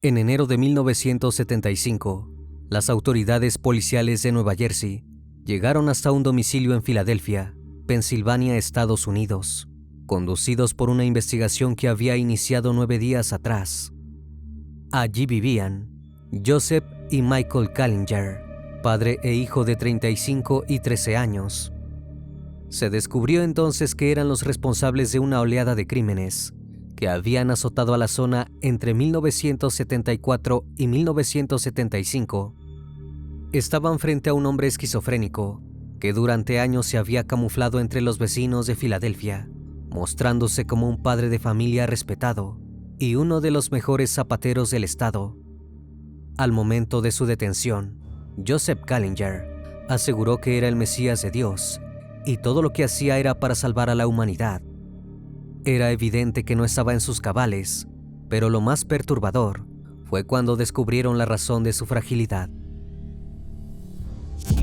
En enero de 1975, las autoridades policiales de Nueva Jersey llegaron hasta un domicilio en Filadelfia, Pensilvania, Estados Unidos, conducidos por una investigación que había iniciado 9 días atrás. Allí vivían Joseph y Michael Kallinger, padre e hijo de 35 y 13 años. Se descubrió entonces que eran los responsables de una oleada de crímenes que habían azotado a la zona entre 1974 y 1975. Estaban frente a un hombre esquizofrénico que durante años se había camuflado entre los vecinos de Filadelfia, mostrándose como un padre de familia respetado y uno de los mejores zapateros del estado. Al momento de su detención, Joseph Kallinger aseguró que era el Mesías de Dios y todo lo que hacía era para salvar a la humanidad. Era evidente que no estaba en sus cabales, pero lo más perturbador fue cuando descubrieron la razón de su fragilidad.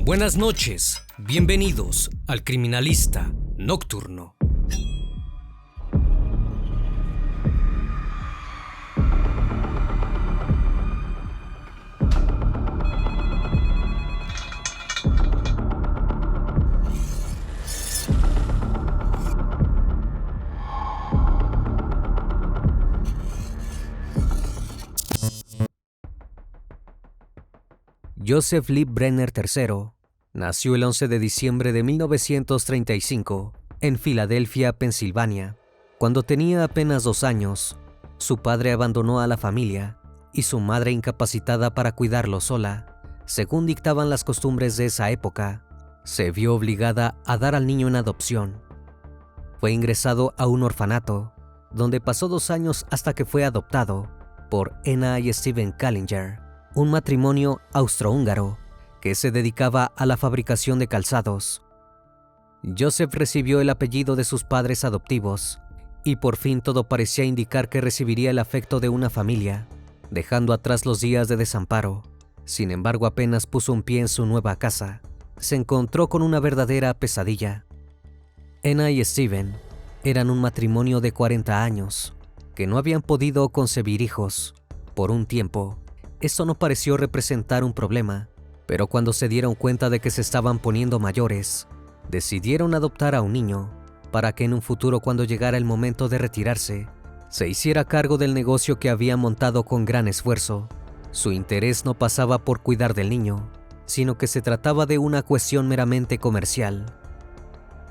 Buenas noches, bienvenidos al Criminalista Nocturno. Joseph Lee Brenner III nació el 11 de diciembre de 1935 en Filadelfia, Pensilvania. Cuando tenía apenas 2 años, su padre abandonó a la familia y su madre, incapacitada para cuidarlo sola, según dictaban las costumbres de esa época, se vio obligada a dar al niño en adopción. Fue ingresado a un orfanato, donde pasó 2 años hasta que fue adoptado por Anna y Steven Kallinger, un matrimonio austrohúngaro que se dedicaba a la fabricación de calzados. Joseph recibió el apellido de sus padres adoptivos y por fin todo parecía indicar que recibiría el afecto de una familia, dejando atrás los días de desamparo. Sin embargo, apenas puso un pie en su nueva casa, se encontró con una verdadera pesadilla. Anna y Steven eran un matrimonio de 40 años que no habían podido concebir hijos. Por un tiempo, esto no pareció representar un problema, pero cuando se dieron cuenta de que se estaban poniendo mayores, decidieron adoptar a un niño para que en un futuro, cuando llegara el momento de retirarse, se hiciera cargo del negocio que había montado con gran esfuerzo. Su interés no pasaba por cuidar del niño, sino que se trataba de una cuestión meramente comercial.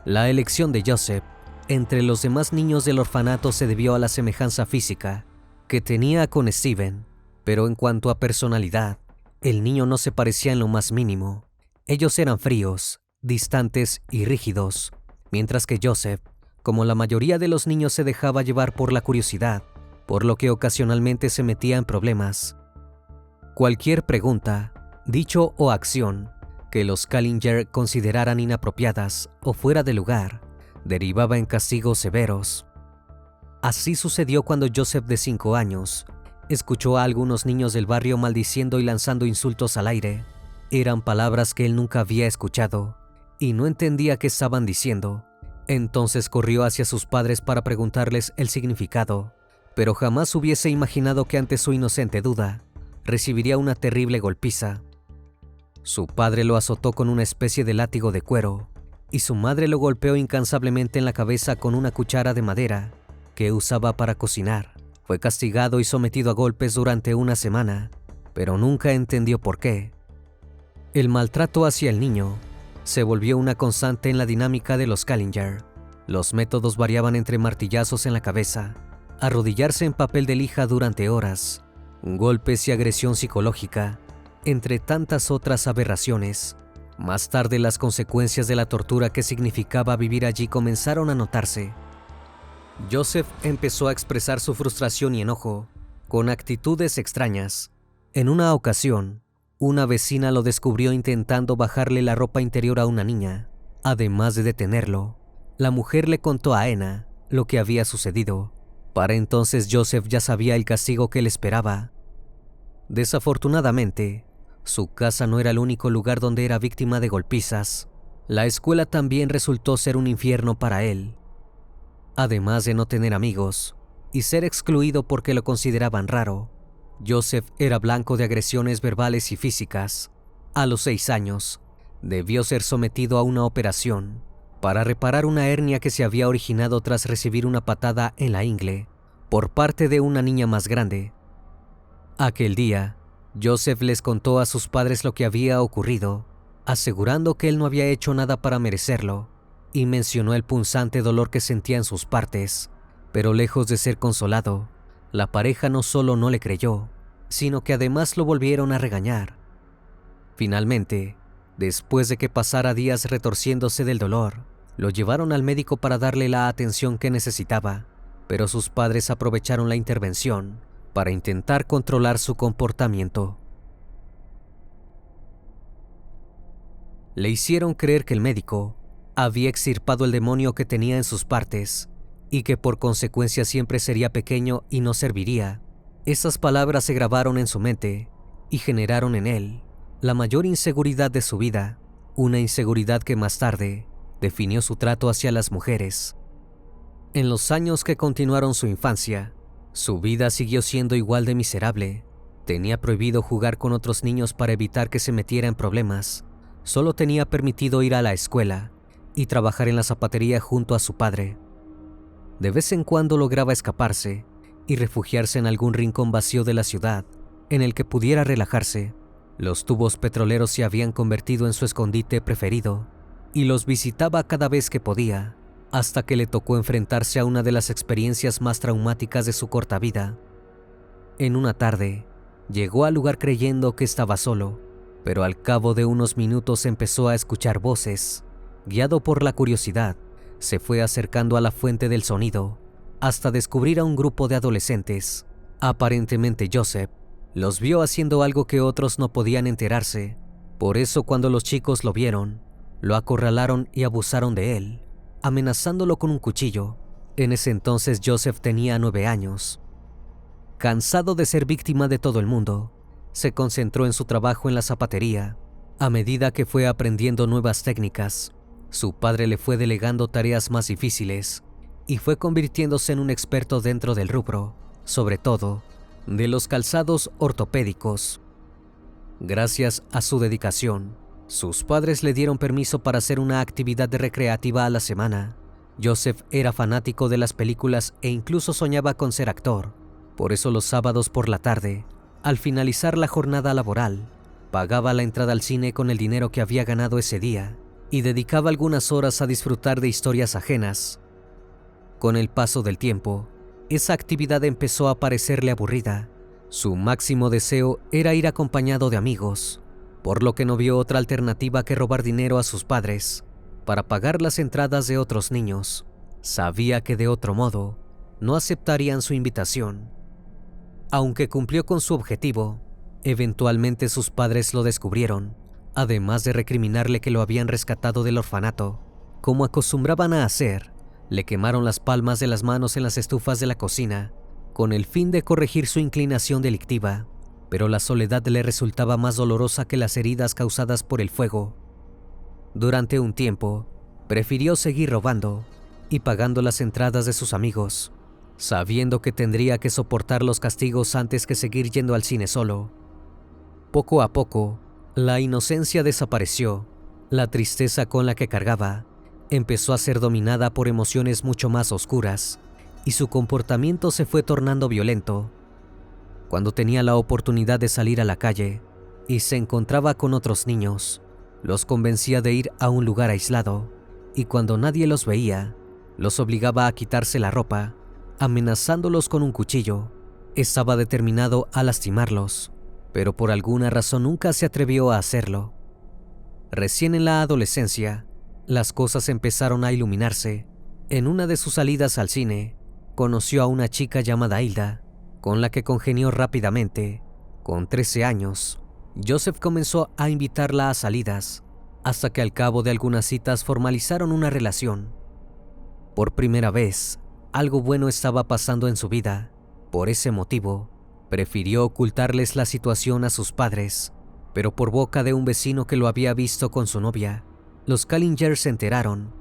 La elección de Joseph entre los demás niños del orfanato se debió a la semejanza física que tenía con Steven, pero en cuanto a personalidad, el niño no se parecía en lo más mínimo. Ellos eran fríos, distantes y rígidos, mientras que Joseph, como la mayoría de los niños, se dejaba llevar por la curiosidad, por lo que ocasionalmente se metía en problemas. Cualquier pregunta, dicho o acción que los Kallinger consideraran inapropiadas o fuera de lugar, derivaba en castigos severos. Así sucedió cuando Joseph, de 5 años, escuchó a algunos niños del barrio maldiciendo y lanzando insultos al aire. Eran palabras que él nunca había escuchado y no entendía qué estaban diciendo. Entonces corrió hacia sus padres para preguntarles el significado, pero jamás hubiese imaginado que ante su inocente duda recibiría una terrible golpiza. Su padre lo azotó con una especie de látigo de cuero y su madre lo golpeó incansablemente en la cabeza con una cuchara de madera que usaba para cocinar. Fue castigado y sometido a golpes durante una semana, pero nunca entendió por qué. El maltrato hacia el niño se volvió una constante en la dinámica de los Kallinger. Los métodos variaban entre martillazos en la cabeza, arrodillarse en papel de lija durante horas, golpes y agresión psicológica, entre tantas otras aberraciones. Más tarde, las consecuencias de la tortura que significaba vivir allí comenzaron a notarse. Joseph empezó a expresar su frustración y enojo con actitudes extrañas. En una ocasión, una vecina lo descubrió intentando bajarle la ropa interior a una niña. Además de detenerlo, la mujer le contó a Anna lo que había sucedido. Para entonces Joseph ya sabía el castigo que le esperaba. Desafortunadamente, su casa no era el único lugar donde era víctima de golpizas. La escuela también resultó ser un infierno para él. Además de no tener amigos y ser excluido porque lo consideraban raro, Joseph era blanco de agresiones verbales y físicas. A los 6 años, debió ser sometido a una operación para reparar una hernia que se había originado tras recibir una patada en la ingle por parte de una niña más grande. Aquel día, Joseph les contó a sus padres lo que había ocurrido, asegurando que él no había hecho nada para merecerlo, y mencionó el punzante dolor que sentía en sus partes. Pero lejos de ser consolado, la pareja no solo no le creyó, sino que además lo volvieron a regañar. Finalmente, después de que pasara días retorciéndose del dolor, lo llevaron al médico para darle la atención que necesitaba, pero sus padres aprovecharon la intervención para intentar controlar su comportamiento. Le hicieron creer que el médico había extirpado el demonio que tenía en sus partes y que por consecuencia siempre sería pequeño y no serviría. Esas palabras se grabaron en su mente y generaron en él la mayor inseguridad de su vida, una inseguridad que más tarde definió su trato hacia las mujeres. En los años que continuaron su infancia, su vida siguió siendo igual de miserable. Tenía prohibido jugar con otros niños para evitar que se metiera en problemas. Solo tenía permitido ir a la escuela y trabajar en la zapatería junto a su padre. De vez en cuando lograba escaparse y refugiarse en algún rincón vacío de la ciudad en el que pudiera relajarse. Los tubos petroleros se habían convertido en su escondite preferido y los visitaba cada vez que podía, hasta que le tocó enfrentarse a una de las experiencias más traumáticas de su corta vida. En una tarde, llegó al lugar creyendo que estaba solo, pero al cabo de unos minutos empezó a escuchar voces. Guiado por la curiosidad, se fue acercando a la fuente del sonido, hasta descubrir a un grupo de adolescentes. Aparentemente Joseph los vio haciendo algo que otros no podían enterarse. Por eso cuando los chicos lo vieron, lo acorralaron y abusaron de él, amenazándolo con un cuchillo. En ese entonces Joseph tenía 9 años. Cansado de ser víctima de todo el mundo, se concentró en su trabajo en la zapatería. A medida que fue aprendiendo nuevas técnicas, su padre le fue delegando tareas más difíciles y fue convirtiéndose en un experto dentro del rubro, sobre todo de los calzados ortopédicos. Gracias a su dedicación, sus padres le dieron permiso para hacer una actividad recreativa a la semana. Joseph era fanático de las películas e incluso soñaba con ser actor. Por eso los sábados por la tarde, al finalizar la jornada laboral, pagaba la entrada al cine con el dinero que había ganado ese día y dedicaba algunas horas a disfrutar de historias ajenas. Con el paso del tiempo, esa actividad empezó a parecerle aburrida. Su máximo deseo era ir acompañado de amigos, por lo que no vio otra alternativa que robar dinero a sus padres para pagar las entradas de otros niños. Sabía que de otro modo no aceptarían su invitación. Aunque cumplió con su objetivo, eventualmente sus padres lo descubrieron, además de recriminarle que lo habían rescatado del orfanato. Como acostumbraban a hacer, le quemaron las palmas de las manos en las estufas de la cocina, con el fin de corregir su inclinación delictiva, pero la soledad le resultaba más dolorosa que las heridas causadas por el fuego. Durante un tiempo, prefirió seguir robando y pagando las entradas de sus amigos, sabiendo que tendría que soportar los castigos antes que seguir yendo al cine solo. Poco a poco, la inocencia desapareció. La tristeza con la que cargaba empezó a ser dominada por emociones mucho más oscuras y su comportamiento se fue tornando violento. Cuando tenía la oportunidad de salir a la calle y se encontraba con otros niños, los convencía de ir a un lugar aislado, y cuando nadie los veía, los obligaba a quitarse la ropa, amenazándolos con un cuchillo. Estaba determinado a lastimarlos, pero por alguna razón nunca se atrevió a hacerlo. Recién en la adolescencia, las cosas empezaron a iluminarse. En una de sus salidas al cine, conoció a una chica llamada Hilda, con la que congenió rápidamente. Con 13 años, Joseph comenzó a invitarla a salidas, hasta que al cabo de algunas citas formalizaron una relación. Por primera vez, algo bueno estaba pasando en su vida. Por ese motivo, prefirió ocultarles la situación a sus padres, pero por boca de un vecino que lo había visto con su novia, los Callinger se enteraron.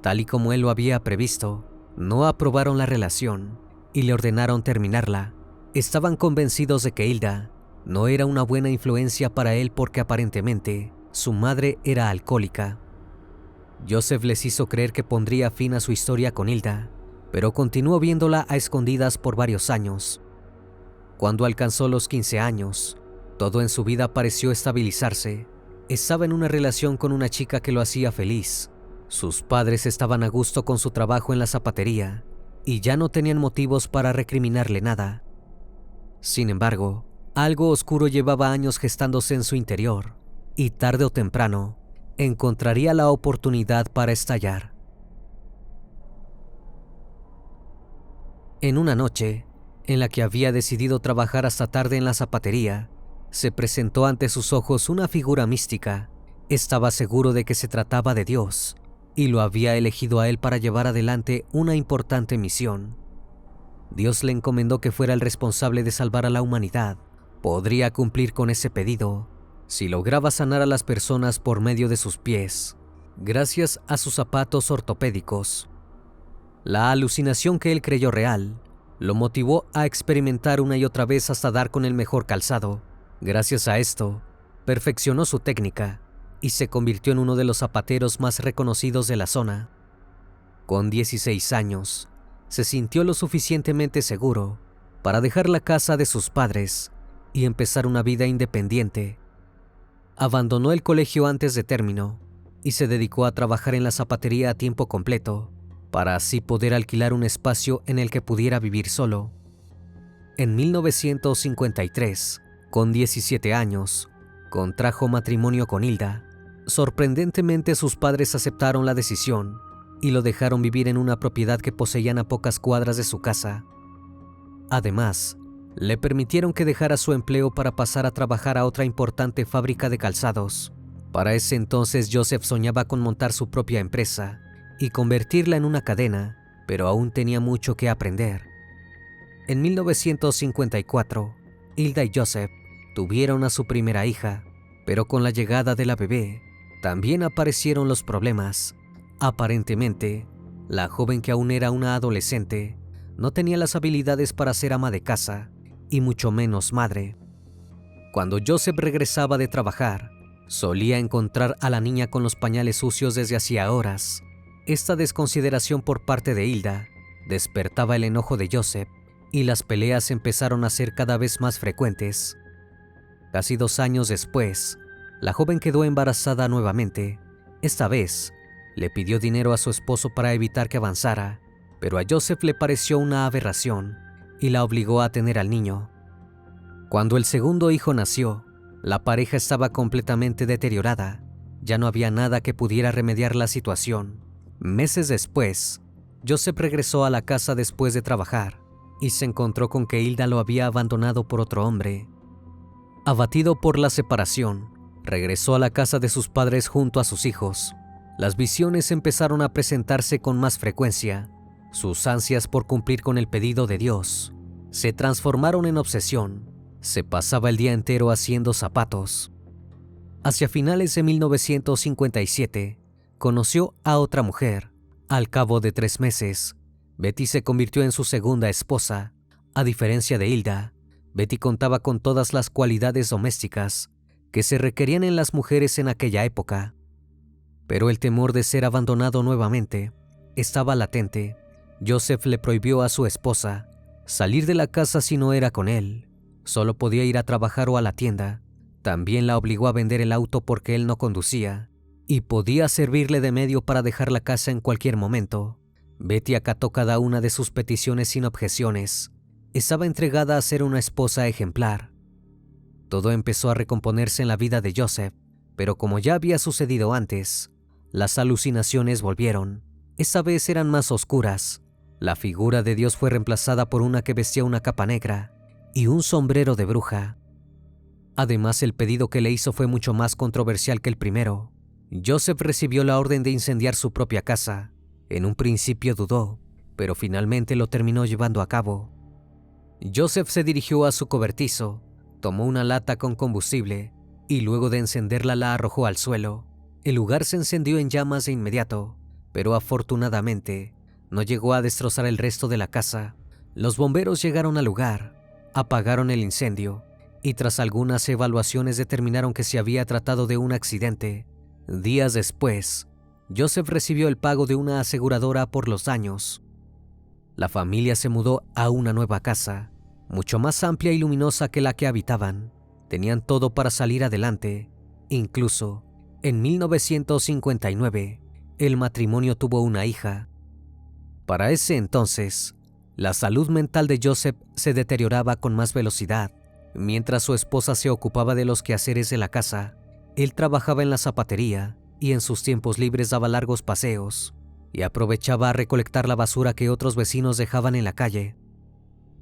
Tal y como él lo había previsto, no aprobaron la relación y le ordenaron terminarla. Estaban convencidos de que Hilda no era una buena influencia para él porque aparentemente su madre era alcohólica. Joseph les hizo creer que pondría fin a su historia con Hilda, pero continuó viéndola a escondidas por varios años. Cuando alcanzó los 15 años, todo en su vida pareció estabilizarse. Estaba en una relación con una chica que lo hacía feliz. Sus padres estaban a gusto con su trabajo en la zapatería y ya no tenían motivos para recriminarle nada. Sin embargo, algo oscuro llevaba años gestándose en su interior y tarde o temprano encontraría la oportunidad para estallar. En una noche, en la que había decidido trabajar hasta tarde en la zapatería, se presentó ante sus ojos una figura mística. Estaba seguro de que se trataba de Dios y lo había elegido a él para llevar adelante una importante misión. Dios le encomendó que fuera el responsable de salvar a la humanidad. Podría cumplir con ese pedido si lograba sanar a las personas por medio de sus pies, gracias a sus zapatos ortopédicos. La alucinación que él creyó real lo motivó a experimentar una y otra vez hasta dar con el mejor calzado. Gracias a esto, perfeccionó su técnica y se convirtió en uno de los zapateros más reconocidos de la zona. Con 16 años, se sintió lo suficientemente seguro para dejar la casa de sus padres y empezar una vida independiente. Abandonó el colegio antes de término y se dedicó a trabajar en la zapatería a tiempo completo, para así poder alquilar un espacio en el que pudiera vivir solo. En 1953, con 17 años, contrajo matrimonio con Hilda. Sorprendentemente, sus padres aceptaron la decisión y lo dejaron vivir en una propiedad que poseían a pocas cuadras de su casa. Además, le permitieron que dejara su empleo para pasar a trabajar a otra importante fábrica de calzados. Para ese entonces, Joseph soñaba con montar su propia empresa y convertirla en una cadena, pero aún tenía mucho que aprender. En 1954, Hilda y Joseph tuvieron a su primera hija, pero con la llegada de la bebé, también aparecieron los problemas. Aparentemente, la joven, que aún era una adolescente, no tenía las habilidades para ser ama de casa, y mucho menos madre. Cuando Joseph regresaba de trabajar, solía encontrar a la niña con los pañales sucios desde hacía horas. Esta desconsideración por parte de Hilda despertaba el enojo de Joseph y las peleas empezaron a ser cada vez más frecuentes. Casi 2 años después, la joven quedó embarazada nuevamente. Esta vez, le pidió dinero a su esposo para evitar que avanzara, pero a Joseph le pareció una aberración y la obligó a tener al niño. Cuando el segundo hijo nació, la pareja estaba completamente deteriorada. Ya no había nada que pudiera remediar la situación. Meses después, Joseph regresó a la casa después de trabajar y se encontró con que Hilda lo había abandonado por otro hombre. Abatido por la separación, regresó a la casa de sus padres junto a sus hijos. Las visiones empezaron a presentarse con más frecuencia. Sus ansias por cumplir con el pedido de Dios se transformaron en obsesión. Se pasaba el día entero haciendo zapatos. Hacia finales de 1957, conoció a otra mujer. Al cabo de 3 meses, Betty se convirtió en su segunda esposa. A diferencia de Hilda, Betty contaba con todas las cualidades domésticas que se requerían en las mujeres en aquella época. Pero el temor de ser abandonado nuevamente estaba latente. Joseph le prohibió a su esposa salir de la casa si no era con él. Solo podía ir a trabajar o a la tienda. También la obligó a vender el auto porque él no conducía y podía servirle de medio para dejar la casa en cualquier momento. Betty acató cada una de sus peticiones sin objeciones. Estaba entregada a ser una esposa ejemplar. Todo empezó a recomponerse en la vida de Joseph, pero como ya había sucedido antes, las alucinaciones volvieron. Esta vez eran más oscuras. La figura de Dios fue reemplazada por una que vestía una capa negra y un sombrero de bruja. Además, el pedido que le hizo fue mucho más controversial que el primero. Joseph recibió la orden de incendiar su propia casa. En un principio dudó, pero finalmente lo terminó llevando a cabo. Joseph se dirigió a su cobertizo, tomó una lata con combustible y luego de encenderla la arrojó al suelo. El lugar se encendió en llamas de inmediato, pero afortunadamente no llegó a destrozar el resto de la casa. Los bomberos llegaron al lugar apagaron el incendio y tras algunas evaluaciones determinaron que se había tratado de un accidente. Días después, Joseph recibió el pago de una aseguradora por los daños. La familia se mudó a una nueva casa, mucho más amplia y luminosa que la que habitaban. Tenían todo para salir adelante. Incluso, en 1959, el matrimonio tuvo una hija. Para ese entonces, la salud mental de Joseph se deterioraba con más velocidad. Mientras su esposa se ocupaba de los quehaceres de la casa, él trabajaba en la zapatería y en sus tiempos libres daba largos paseos y aprovechaba a recolectar la basura que otros vecinos dejaban en la calle.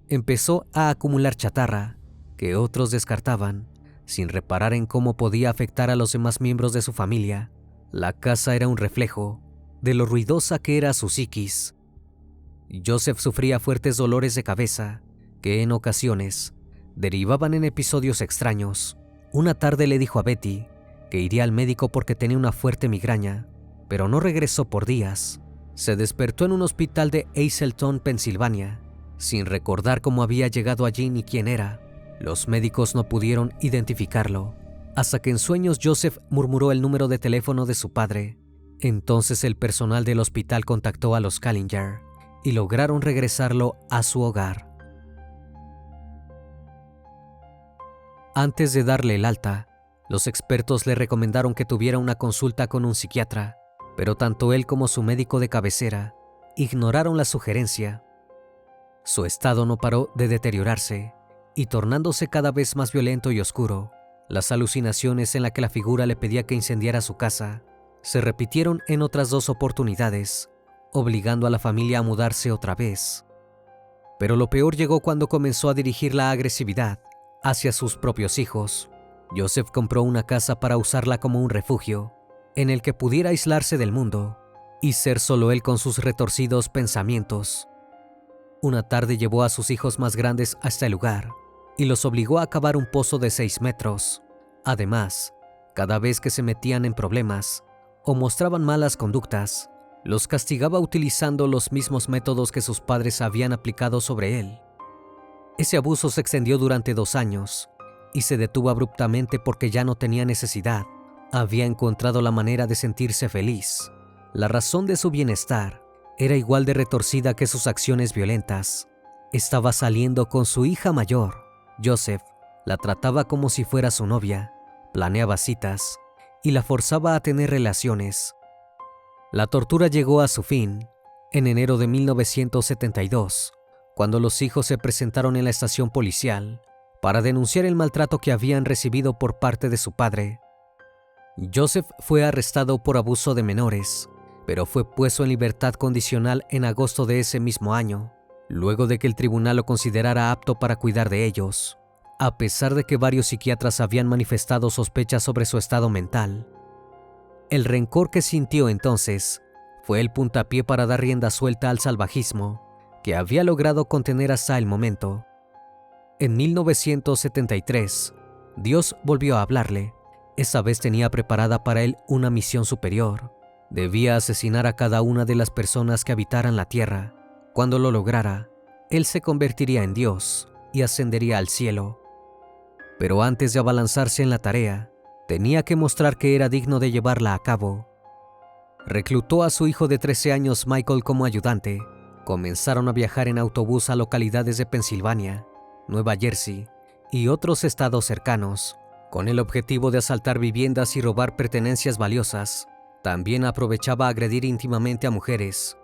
Empezó a acumular chatarra que otros descartaban, sin reparar en cómo podía afectar a los demás miembros de su familia. La casa era un reflejo de lo ruidosa que era su psiquis. Joseph sufría fuertes dolores de cabeza que en ocasiones derivaban en episodios extraños. Una tarde le dijo a Betty que iría al médico porque tenía una fuerte migraña, pero no regresó por días. Se despertó en un hospital de Hazleton, Pensilvania, sin recordar cómo había llegado allí ni quién era. Los médicos no pudieron identificarlo, hasta que en sueños Joseph murmuró el número de teléfono de su padre. Entonces el personal del hospital contactó a los Callinger y lograron regresarlo a su hogar. Antes de darle el alta, los expertos le recomendaron que tuviera una consulta con un psiquiatra, pero tanto él como su médico de cabecera ignoraron la sugerencia. Su estado no paró de deteriorarse y tornándose cada vez más violento y oscuro. Las alucinaciones en las que la figura le pedía que incendiara su casa se repitieron en otras 2 oportunidades, obligando a la familia a mudarse otra vez. Pero lo peor llegó cuando comenzó a dirigir la agresividad hacia sus propios hijos. Joseph compró una casa para usarla como un refugio, en el que pudiera aislarse del mundo y ser solo él con sus retorcidos pensamientos. Una tarde llevó a sus hijos más grandes hasta el lugar y los obligó a cavar un pozo de 6 metros. Además, cada vez que se metían en problemas o mostraban malas conductas, los castigaba utilizando los mismos métodos que sus padres habían aplicado sobre él. Ese abuso se extendió durante 2 años y se detuvo abruptamente porque ya no tenía necesidad. Había encontrado la manera de sentirse feliz. La razón de su bienestar era igual de retorcida que sus acciones violentas. Estaba saliendo con su hija mayor. Joseph la trataba como si fuera su novia, planeaba citas y la forzaba a tener relaciones. La tortura llegó a su fin en enero de 1972, cuando los hijos se presentaron en la estación policial para denunciar el maltrato que habían recibido por parte de su padre. Joseph fue arrestado por abuso de menores, pero fue puesto en libertad condicional en agosto de ese mismo año, luego de que el tribunal lo considerara apto para cuidar de ellos, a pesar de que varios psiquiatras habían manifestado sospechas sobre su estado mental. El rencor que sintió entonces fue el puntapié para dar rienda suelta al salvajismo que había logrado contener hasta el momento. En 1973, Dios volvió a hablarle. Esa vez tenía preparada para él una misión superior. Debía asesinar a cada una de las personas que habitaran la tierra. Cuando lo lograra, él se convertiría en Dios y ascendería al cielo. Pero antes de abalanzarse en la tarea, tenía que mostrar que era digno de llevarla a cabo. Reclutó a su hijo de 13 años Michael como ayudante. Comenzaron a viajar en autobús a localidades de Pensilvania, Nueva Jersey y otros estados cercanos, con el objetivo de asaltar viviendas y robar pertenencias valiosas. También aprovechaba a agredir íntimamente a mujeres.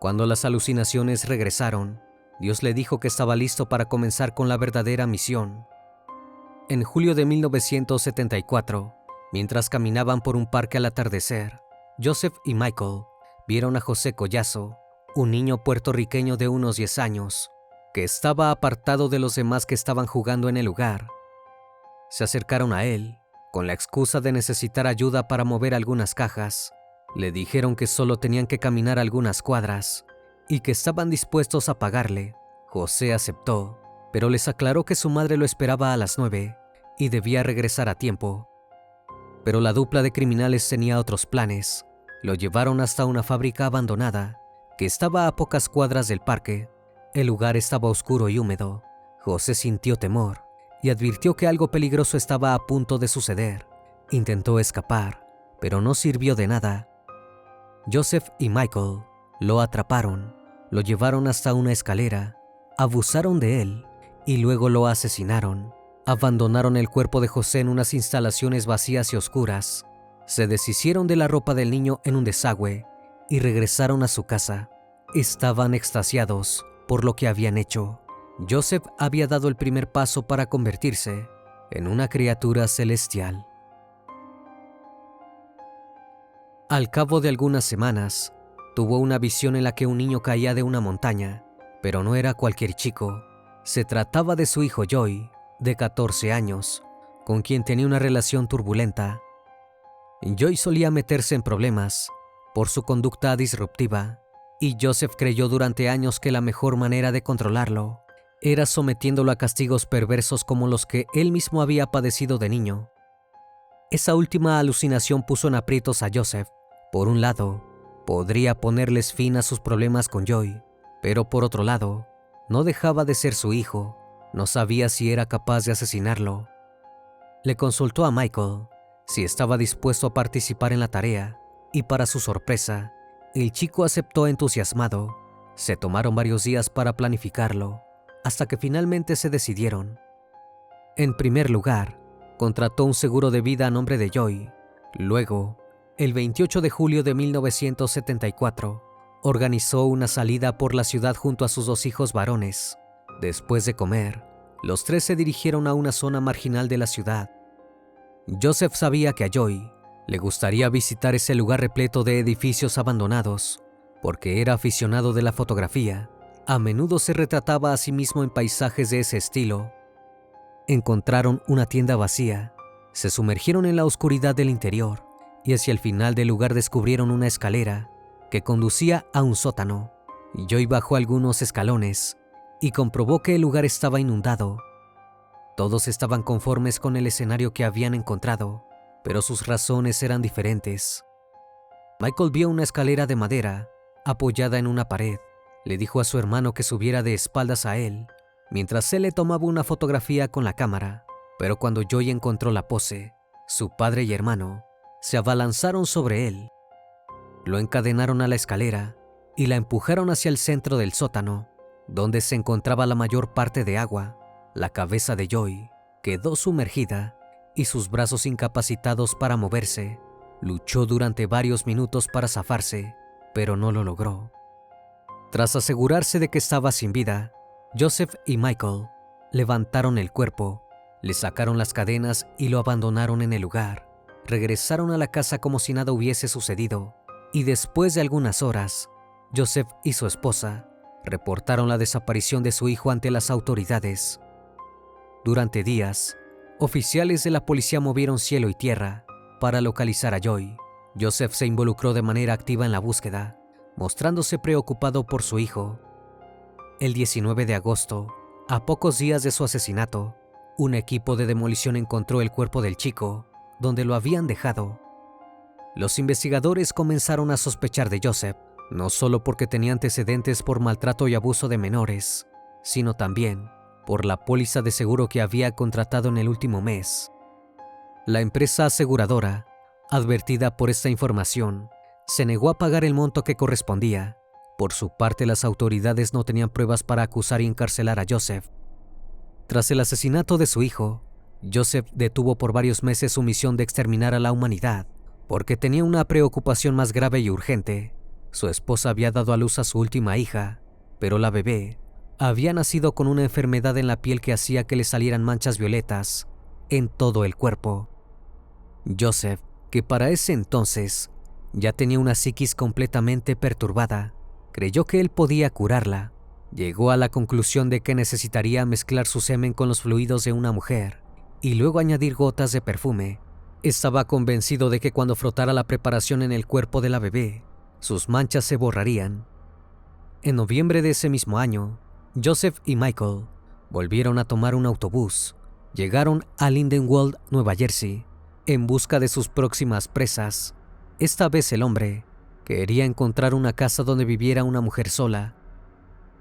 Cuando las alucinaciones regresaron, Dios le dijo que estaba listo para comenzar con la verdadera misión. En julio de 1974, mientras caminaban por un parque al atardecer, Joseph y Michael vieron a José Collazo, un niño puertorriqueño de unos 10 años, que estaba apartado de los demás que estaban jugando en el lugar. Se acercaron a él, con la excusa de necesitar ayuda para mover algunas cajas. Le dijeron que solo tenían que caminar algunas cuadras y que estaban dispuestos a pagarle. José aceptó, pero les aclaró que su madre lo esperaba a las 9 y debía regresar a tiempo. Pero la dupla de criminales tenía otros planes. Lo llevaron hasta una fábrica abandonada que estaba a pocas cuadras del parque. El lugar estaba oscuro y húmedo. José sintió temor y advirtió que algo peligroso estaba a punto de suceder. Intentó escapar, pero no sirvió de nada. Joseph y Michael lo atraparon, lo llevaron hasta una escalera, abusaron de él y luego lo asesinaron. Abandonaron el cuerpo de José en unas instalaciones vacías y oscuras. Se deshicieron de la ropa del niño en un desagüe y regresaron a su casa. Estaban extasiados por lo que habían hecho. Joseph había dado el primer paso para convertirse en una criatura celestial. Al cabo de algunas semanas, tuvo una visión en la que un niño caía de una montaña, pero no era cualquier chico. Se trataba de su hijo Joy, de 14 años, con quien tenía una relación turbulenta. Joy solía meterse en problemas por su conducta disruptiva, y Joseph creyó durante años que la mejor manera de controlarlo era sometiéndolo a castigos perversos como los que él mismo había padecido de niño. Esa última alucinación puso en aprietos a Joseph. Por un lado, podría ponerles fin a sus problemas con Joy, pero por otro lado, no dejaba de ser su hijo. No sabía si era capaz de asesinarlo. Le consultó a Michael si estaba dispuesto a participar en la tarea, y para su sorpresa, el chico aceptó entusiasmado. Se tomaron varios días para planificarlo, hasta que finalmente se decidieron. En primer lugar, contrató un seguro de vida a nombre de Joy. Luego, el 28 de julio de 1974, organizó una salida por la ciudad junto a sus 2 hijos varones. Después de comer, los 3 se dirigieron a una zona marginal de la ciudad. Joseph sabía que a Joy le gustaría visitar ese lugar repleto de edificios abandonados, porque era aficionado de la fotografía. A menudo se retrataba a sí mismo en paisajes de ese estilo. Encontraron una tienda vacía, se sumergieron en la oscuridad del interior y hacia el final del lugar descubrieron una escalera que conducía a un sótano. Joy bajó algunos escalones y comprobó que el lugar estaba inundado. Todos estaban conformes con el escenario que habían encontrado, pero sus razones eran diferentes. Michael vio una escalera de madera apoyada en una pared. Le dijo a su hermano que subiera de espaldas a él, mientras él le tomaba una fotografía con la cámara. Pero cuando Joy encontró la pose, su padre y hermano se abalanzaron sobre él. Lo encadenaron a la escalera y la empujaron hacia el centro del sótano, donde se encontraba la mayor parte de agua. La cabeza de Joy quedó sumergida y sus brazos incapacitados para moverse. Luchó durante varios minutos para zafarse, pero no lo logró. Tras asegurarse de que estaba sin vida, Joseph y Michael levantaron el cuerpo, le sacaron las cadenas y lo abandonaron en el lugar. Regresaron a la casa como si nada hubiese sucedido, y después de algunas horas, Joseph y su esposa reportaron la desaparición de su hijo ante las autoridades. Durante días, oficiales de la policía movieron cielo y tierra para localizar a Joy. Joseph se involucró de manera activa en la búsqueda, mostrándose preocupado por su hijo. El 19 de agosto, a pocos días de su asesinato, un equipo de demolición encontró el cuerpo del chico donde lo habían dejado. Los investigadores comenzaron a sospechar de Joseph, no solo porque tenía antecedentes por maltrato y abuso de menores, sino también por la póliza de seguro que había contratado en el último mes. La empresa aseguradora, advertida por esta información, se negó a pagar el monto que correspondía. Por su parte, las autoridades no tenían pruebas para acusar y encarcelar a Joseph. Tras el asesinato de su hijo, Joseph detuvo por varios meses su misión de exterminar a la humanidad, porque tenía una preocupación más grave y urgente. Su esposa había dado a luz a su última hija, pero la bebé había nacido con una enfermedad en la piel que hacía que le salieran manchas violetas en todo el cuerpo. Joseph, que para ese entonces ya tenía una psiquis completamente perturbada, creyó que él podía curarla. Llegó a la conclusión de que necesitaría mezclar su semen con los fluidos de una mujer y luego añadir gotas de perfume. Estaba convencido de que cuando frotara la preparación en el cuerpo de la bebé, sus manchas se borrarían. En noviembre de ese mismo año, Joseph y Michael volvieron a tomar un autobús. Llegaron a Lindenwold, Nueva Jersey, en busca de sus próximas presas. Esta vez el hombre quería encontrar una casa donde viviera una mujer sola.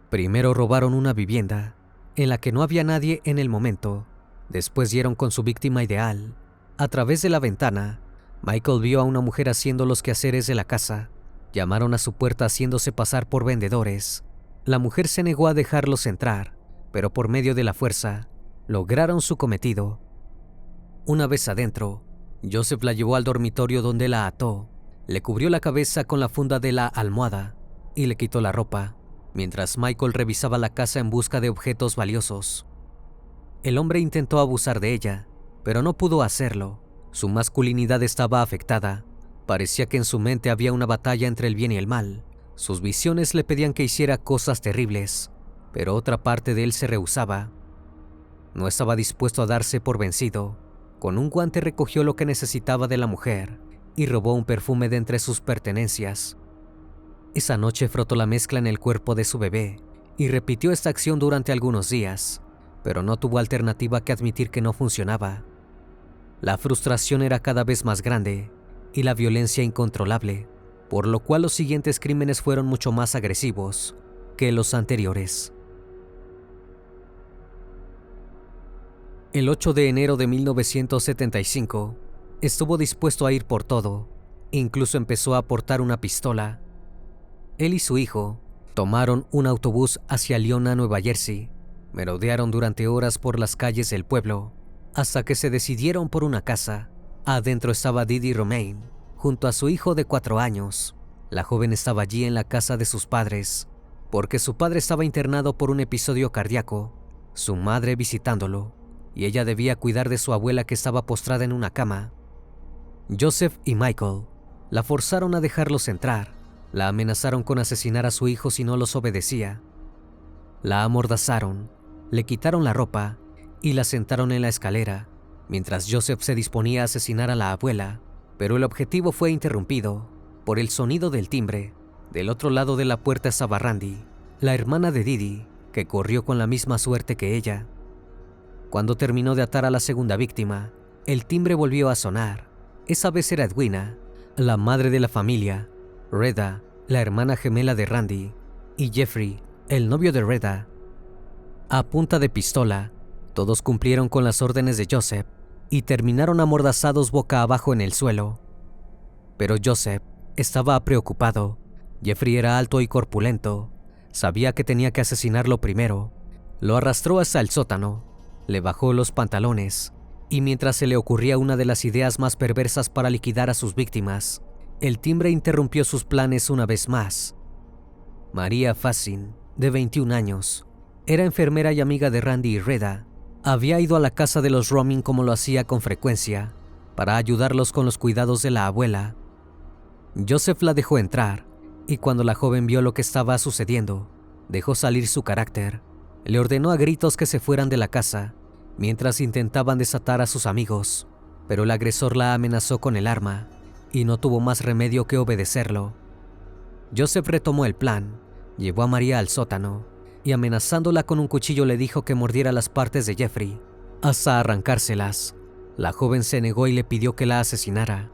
Primero robaron una vivienda, en la que no había nadie en el momento. Después dieron con su víctima ideal. A través de la ventana, Michael vio a una mujer haciendo los quehaceres de la casa. Llamaron a su puerta haciéndose pasar por vendedores. La mujer se negó a dejarlos entrar, pero por medio de la fuerza, lograron su cometido. Una vez adentro, Joseph la llevó al dormitorio donde la ató, le cubrió la cabeza con la funda de la almohada y le quitó la ropa, mientras Michael revisaba la casa en busca de objetos valiosos. El hombre intentó abusar de ella, pero no pudo hacerlo. Su masculinidad estaba afectada. Parecía que en su mente había una batalla entre el bien y el mal. Sus visiones le pedían que hiciera cosas terribles, pero otra parte de él se rehusaba. No estaba dispuesto a darse por vencido. Con un guante recogió lo que necesitaba de la mujer y robó un perfume de entre sus pertenencias. Esa noche frotó la mezcla en el cuerpo de su bebé y repitió esta acción durante algunos días, pero no tuvo alternativa que admitir que no funcionaba. La frustración era cada vez más grande y la violencia incontrolable, por lo cual los siguientes crímenes fueron mucho más agresivos que los anteriores. El 8 de enero de 1975, estuvo dispuesto a ir por todo, incluso empezó a portar una pistola. Él y su hijo tomaron un autobús hacia Leona, Nueva Jersey. Merodearon durante horas por las calles del pueblo, hasta que se decidieron por una casa. Adentro estaba Didi Romain, junto a su hijo de 4 años. La joven estaba allí en la casa de sus padres, porque su padre estaba internado por un episodio cardíaco, su madre visitándolo, y ella debía cuidar de su abuela que estaba postrada en una cama. Joseph y Michael la forzaron a dejarlos entrar, la amenazaron con asesinar a su hijo si no los obedecía. La amordazaron, le quitaron la ropa y la sentaron en la escalera, mientras Joseph se disponía a asesinar a la abuela, pero el objetivo fue interrumpido por el sonido del timbre. Del otro lado de la puerta estaba Randy, la hermana de Didi, que corrió con la misma suerte que ella. Cuando terminó de atar a la segunda víctima, el timbre volvió a sonar. Esa vez era Edwina, la madre de la familia, Reda, la hermana gemela de Randy, y Jeffrey, el novio de Reda. A punta de pistola, todos cumplieron con las órdenes de Joseph y terminaron amordazados boca abajo en el suelo. Pero Joseph estaba preocupado. Jeffrey era alto y corpulento. Sabía que tenía que asesinarlo primero. Lo arrastró hasta el sótano, le bajó los pantalones, y mientras se le ocurría una de las ideas más perversas para liquidar a sus víctimas, el timbre interrumpió sus planes una vez más. María Fassin, de 21 años, era enfermera y amiga de Randy y Reda. Había ido a la casa de los Romain como lo hacía con frecuencia, para ayudarlos con los cuidados de la abuela. Joseph la dejó entrar, y cuando la joven vio lo que estaba sucediendo, dejó salir su carácter. Le ordenó a gritos que se fueran de la casa, mientras intentaban desatar a sus amigos, pero el agresor la amenazó con el arma, y no tuvo más remedio que obedecerlo. Joseph retomó el plan, llevó a María al sótano, y amenazándola con un cuchillo le dijo que mordiera las partes de Jeffrey, hasta arrancárselas. La joven se negó y le pidió que la asesinara.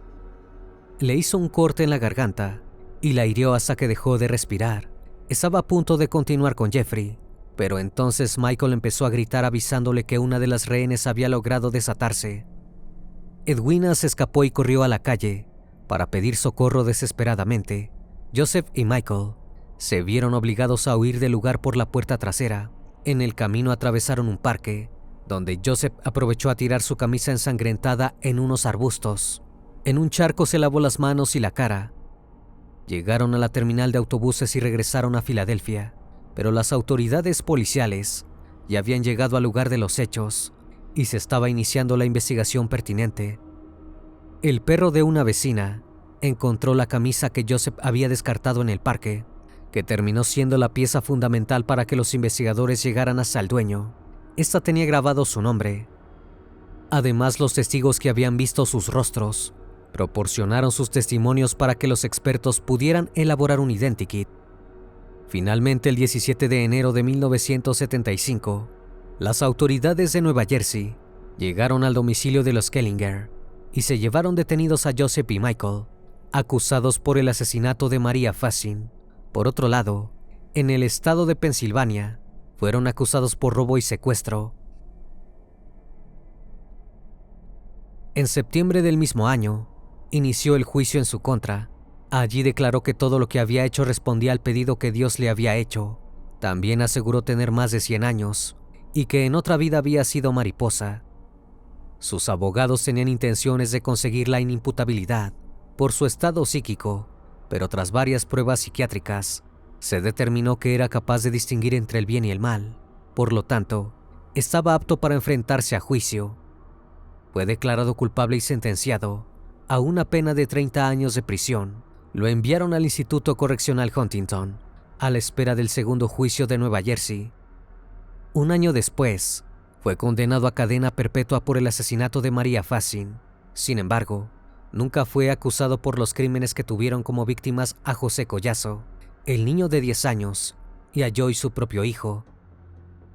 Le hizo un corte en la garganta, y la hirió hasta que dejó de respirar. Estaba a punto de continuar con Jeffrey, pero entonces Michael empezó a gritar avisándole que una de las rehenes había logrado desatarse. Edwina se escapó y corrió a la calle para pedir socorro desesperadamente. Joseph y Michael se vieron obligados a huir del lugar por la puerta trasera. En el camino atravesaron un parque, donde Joseph aprovechó a tirar su camisa ensangrentada en unos arbustos. En un charco se lavó las manos y la cara. Llegaron a la terminal de autobuses y regresaron a Filadelfia, pero las autoridades policiales ya habían llegado al lugar de los hechos y se estaba iniciando la investigación pertinente. El perro de una vecina encontró la camisa que Joseph había descartado en el parque, que terminó siendo la pieza fundamental para que los investigadores llegaran hasta el dueño. Esta tenía grabado su nombre. Además, los testigos que habían visto sus rostros proporcionaron sus testimonios para que los expertos pudieran elaborar un identikit. Finalmente, el 17 de enero de 1975, las autoridades de Nueva Jersey llegaron al domicilio de los Kellinger y se llevaron detenidos a Joseph y Michael, acusados por el asesinato de María Fassin. Por otro lado, en el estado de Pensilvania, fueron acusados por robo y secuestro. En septiembre del mismo año, inició el juicio en su contra. Allí declaró que todo lo que había hecho respondía al pedido que Dios le había hecho. También aseguró tener más de 100 años y que en otra vida había sido mariposa. Sus abogados tenían intenciones de conseguir la inimputabilidad por su estado psíquico, pero tras varias pruebas psiquiátricas, se determinó que era capaz de distinguir entre el bien y el mal. Por lo tanto, estaba apto para enfrentarse a juicio. Fue declarado culpable y sentenciado a una pena de 30 años de prisión. Lo enviaron al Instituto Correccional Huntington, a la espera del segundo juicio de Nueva Jersey. Un año después, fue condenado a cadena perpetua por el asesinato de Maria Fassin. Sin embargo, nunca fue acusado por los crímenes que tuvieron como víctimas a José Collazo, el niño de 10 años, y a Joy, su propio hijo.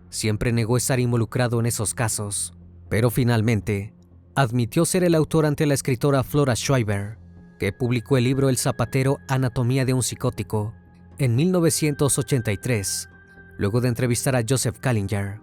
Siempre negó estar involucrado en esos casos, pero finalmente admitió ser el autor ante la escritora Flora Schreiber, que publicó el libro El zapatero, anatomía de un psicótico, en 1983, luego de entrevistar a Joseph Kallinger.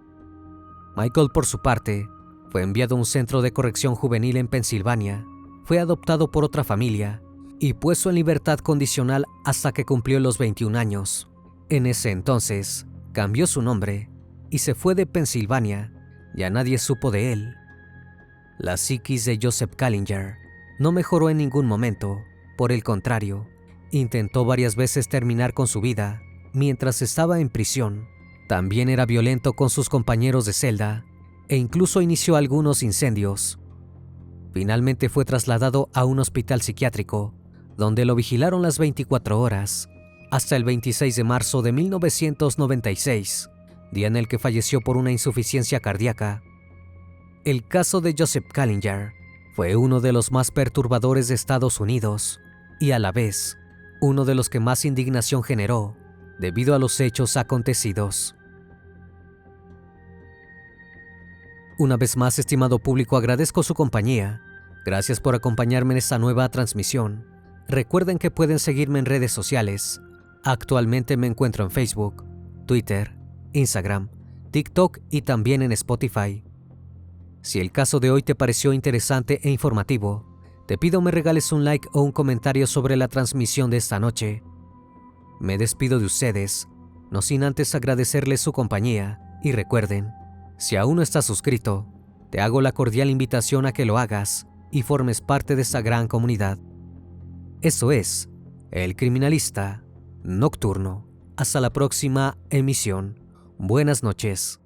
Michael, por su parte, fue enviado a un centro de corrección juvenil en Pensilvania, fue adoptado por otra familia y puesto en libertad condicional hasta que cumplió los 21 años. En ese entonces, cambió su nombre y se fue de Pensilvania. Ya nadie supo de él. La psiquis de Joseph Kallinger no mejoró en ningún momento. Por el contrario, intentó varias veces terminar con su vida mientras estaba en prisión. También era violento con sus compañeros de celda e incluso inició algunos incendios. Finalmente fue trasladado a un hospital psiquiátrico, donde lo vigilaron las 24 horas, hasta el 26 de marzo de 1996, día en el que falleció por una insuficiencia cardíaca. El caso de Joseph Kallinger fue uno de los más perturbadores de Estados Unidos y a la vez uno de los que más indignación generó debido a los hechos acontecidos. Una vez más, estimado público, agradezco su compañía. Gracias por acompañarme en esta nueva transmisión. Recuerden que pueden seguirme en redes sociales. Actualmente me encuentro en Facebook, Twitter, Instagram, TikTok y también en Spotify. Si el caso de hoy te pareció interesante e informativo, te pido me regales un like o un comentario sobre la transmisión de esta noche. Me despido de ustedes, no sin antes agradecerles su compañía, y recuerden, si aún no estás suscrito, te hago la cordial invitación a que lo hagas y formes parte de esta gran comunidad. Eso es, El Criminalista Nocturno. Hasta la próxima emisión. Buenas noches.